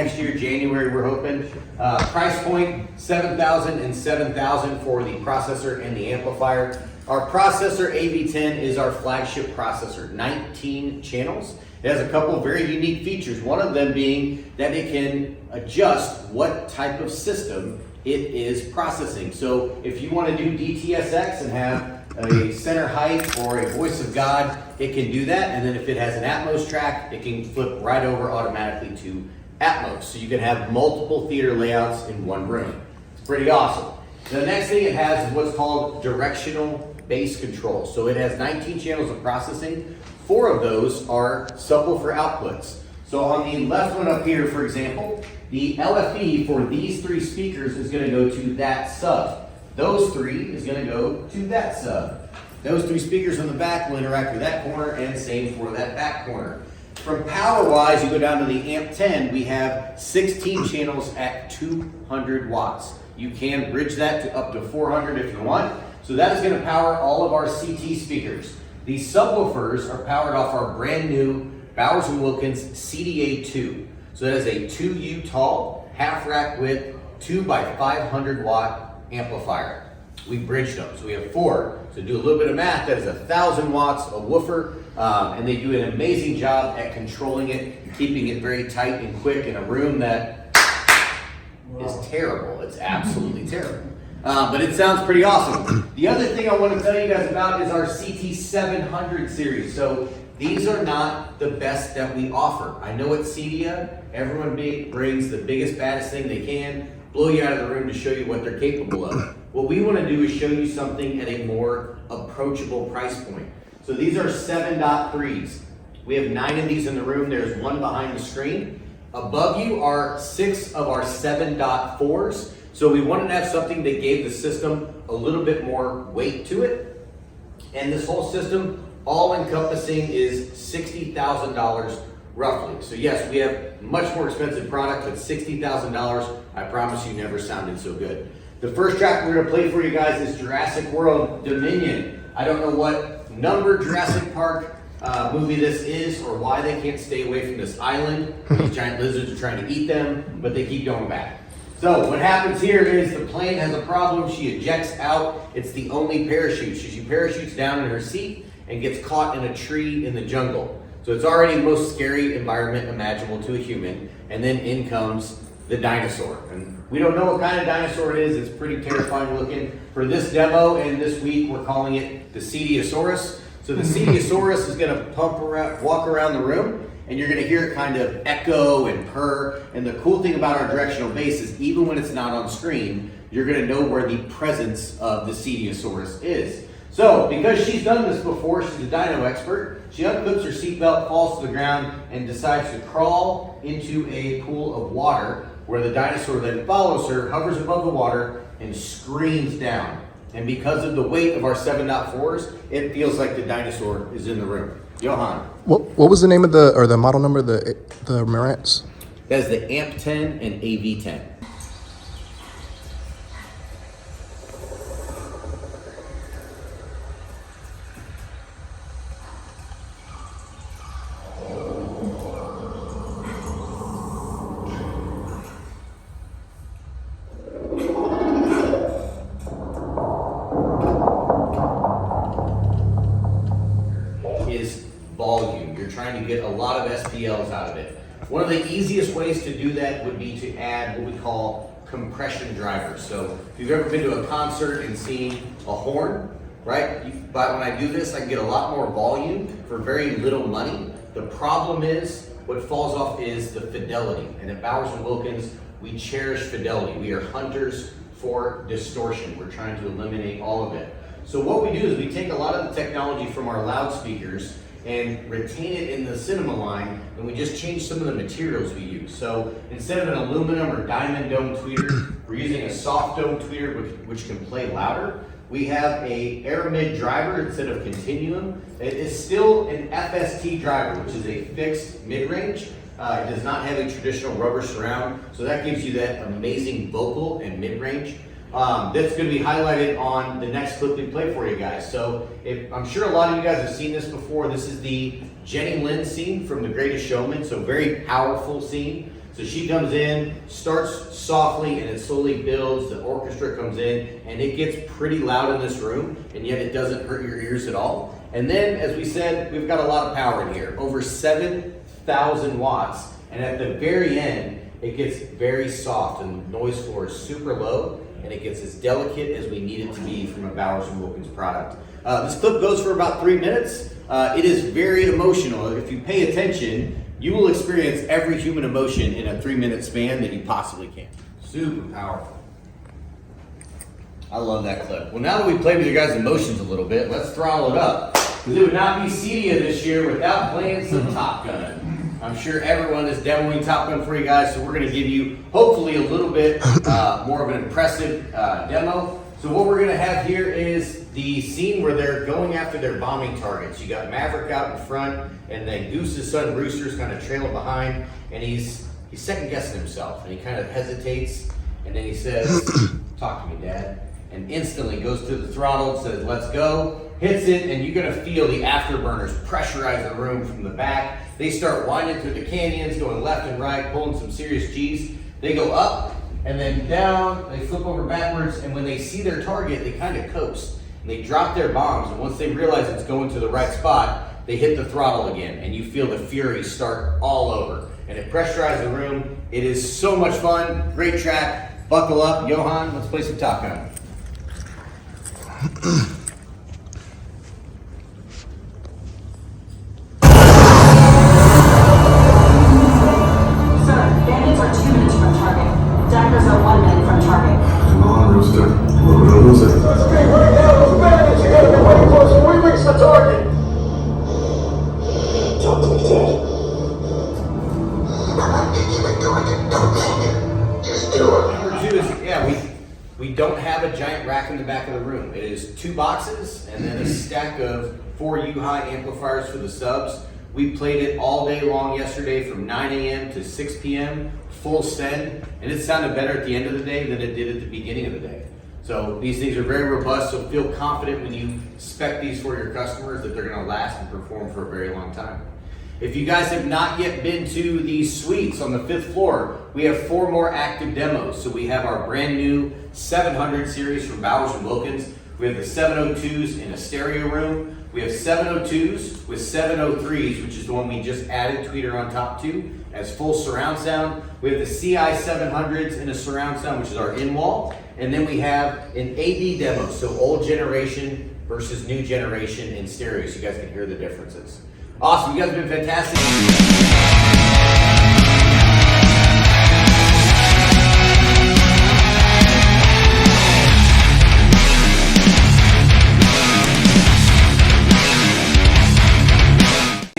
next year, January, we're hoping. Price point, $7,000 and $7,000 for the processor and the amplifier. Our processor, AV10, is our flagship processor, 19 channels. It has a couple very unique features, one of them being that it can adjust what type of system it is processing. So if you want to do DTSX and have a center height or a voice of God, it can do that. And then if it has an Atmos track, it can flip right over automatically to Atmos. So you can have multiple theater layouts in one room. It's pretty awesome. The next thing it has is what's called directional bass control. So it has 19 channels of processing. 4 of those are subwoofer outputs. So on the left one up here, for example, the LFE for these 3 speakers is going to go to that sub. Those 3 is going to go to that sub. Those 3 speakers on the back will interact with that corner, and same for that back corner. From power-wise, you go down to the AV10, we have 16 channels at 200 watts. You can bridge that to up to 400 if you want. So that is going to power all of our CT speakers. These subwoofers are powered off our brand new Bowers & Wilkins CEDIA 2. So that is a 2U tall, half rack width, 2x500 watt amplifier. We bridged them, so we have 4. So do a little bit of math, that is 1,000 watts of woofer, and they do an amazing job at controlling it, and keeping it very tight and quick in a room that is terrible. It's absolutely terrible. But it sounds pretty awesome. The other thing I want to tell you guys about is our CT700 series. So these are not the best that we offer. I know at CEDIA, everyone brings the biggest, baddest thing they can, blow you out of the room to show you what they're capable of. What we want to do is show you something at a more approachable price point. So these are 7.3s. We have 9 of these in the room. There's 1 behind the screen. Above you are 6 of our 7.4s. So we wanted to have something that gave the system a little bit more weight to it. And this whole system, all encompassing, is $60,000 roughly. So yes, we have much more expensive product, but $60,000, I promise you, never sounded so good. The first track we're gonna play for you guys is Jurassic World Dominion. I don't know what number Jurassic Park movie this is or why they can't stay away from this island. These giant lizards are trying to eat them, but they keep going back. So what happens here is the plane has a problem. She ejects out. It's the only parachute. She parachutes down in her seat and gets caught in a tree in the jungle. So it's already the most scary environment imaginable to a human. And then in comes the dinosaur. And we don't know what kind of dinosaur it is. It's pretty terrifying looking. For this demo and this week, we're calling it the CEDIAsaurus. So the CEDIAsaurus is going to walk around the room, and you're going to hear it kind of echo and purr. And the cool thing about our directional bass is even when it's not on screen, you're going to know where the presence of the CEDIAsaurus is. So because she's done this before, she's a dino expert, she unclips her seatbelt, falls to the ground, and decides to crawl into a pool of water where the dinosaur then follows her, hovers above the water, and screams down. And because of the weight of our 7.4s, it feels like the dinosaur is in the room. Johan. What was the name of the model number, the Marantz? That is the AV10 and AV10. Is volume. You're trying to get a lot of SPLs out of it. One of the easiest ways to do that would be to add what we call compression drivers. So if you've ever been to a concert and seen a horn, right? But when I do this, I can get a lot more volume for very little money. The problem is, what falls off is the fidelity. And at Bowers & Wilkins, we cherish fidelity. We are hunters for distortion. We're trying to eliminate all of it. So what we do is we take a lot of the technology from our loudspeakers and retain it in the cinema line, and we just change some of the materials we use. So instead of an aluminum or diamond dome tweeter, we're using a soft dome tweeter which can play louder. We have a aramid driver instead of continuum. It is still an FST driver, which is a fixed mid-range. It does not have a traditional rubber surround, so that gives you that amazing vocal and mid-range. That's going to be highlighted on the next clip we play for you guys. So I'm sure a lot of you guys have seen this before. This is the Jenny Lind scene from The Greatest Showman, so very powerful scene. So she comes in, starts softly, and it slowly builds. The orchestra comes in, and it gets pretty loud in this room, and yet it doesn't hurt your ears at all. And then, as we said, we've got a lot of power in here, over 7,000 watts. And at the very end, it gets very soft, and the noise floor is super low, and it gets as delicate as we need it to be from a Bowers & Wilkins product. This clip goes for about 3 minutes. It is very emotional. If you pay attention, you will experience every human emotion in a 3-minute span that you possibly can. Super powerful. I love that clip. Well, now that we played with your guys' emotions a little bit, let's throttle it up. Because it would not be CEDIA this year without playing some Top Gun. I'm sure everyone is demoing Top Gun for you guys, so we're going to give you hopefully a little bit more of an impressive demo. So what we're going to have here is the scene where they're going after their bombing targets. You got Maverick out in front, and then Goose's son Rooster's kind of trailing behind, and he's second guessing himself, and he kind of hesitates, and then he says, "Talk to me, Dad," and instantly goes to the throttle, says, "Let's go," hits it, and you're gonna feel the afterburners pressurize the room from the back. They start winding through the canyons, going left and right, pulling some serious G's. They go up and then down, they flip over backwards, and when they see their target, they kind of coast. And they drop their bombs, and once they realize it's going to the right spot, they hit the throttle again, and you feel the fury start all over. And it pressurizes the room. It is so much fun, great track. Buckle up. Johan, let's play some Top Gun. Daggers are 1 minute from target. Come on, Rooster. We'll lose it. Okay, right now, those bandits are getting way closer. We reach the target. Talk to me, Dad. Come on, you've been doing it. Don't think. Just do it. Number 2 is, yeah, we don't have a giant rack in the back of the room. It is 2 boxes and then a stack of 4 U-high amplifiers for the subs. We played it all day long yesterday from 9 a.m. to 6 p.m. full send, and it sounded better at the end of the day than it did at the beginning of the day. So these things are very robust, so feel confident when you spec these for your customers that they're gonna last and perform for a very long time. If you guys have not yet been to these suites on the 5th floor, we have 4 more active demos. So we have our brand new 700 series from Bowers & Wilkins. We have the 702s in a stereo room. We have 702s with 703s, which is the one we just added tweeter on top to, as full surround sound. We have the CI 700s in a surround sound, which is our in-wall. And then we have an AV demo, so old generation versus new generation in stereo, so you guys can hear the differences. Awesome, you guys have been fantastic.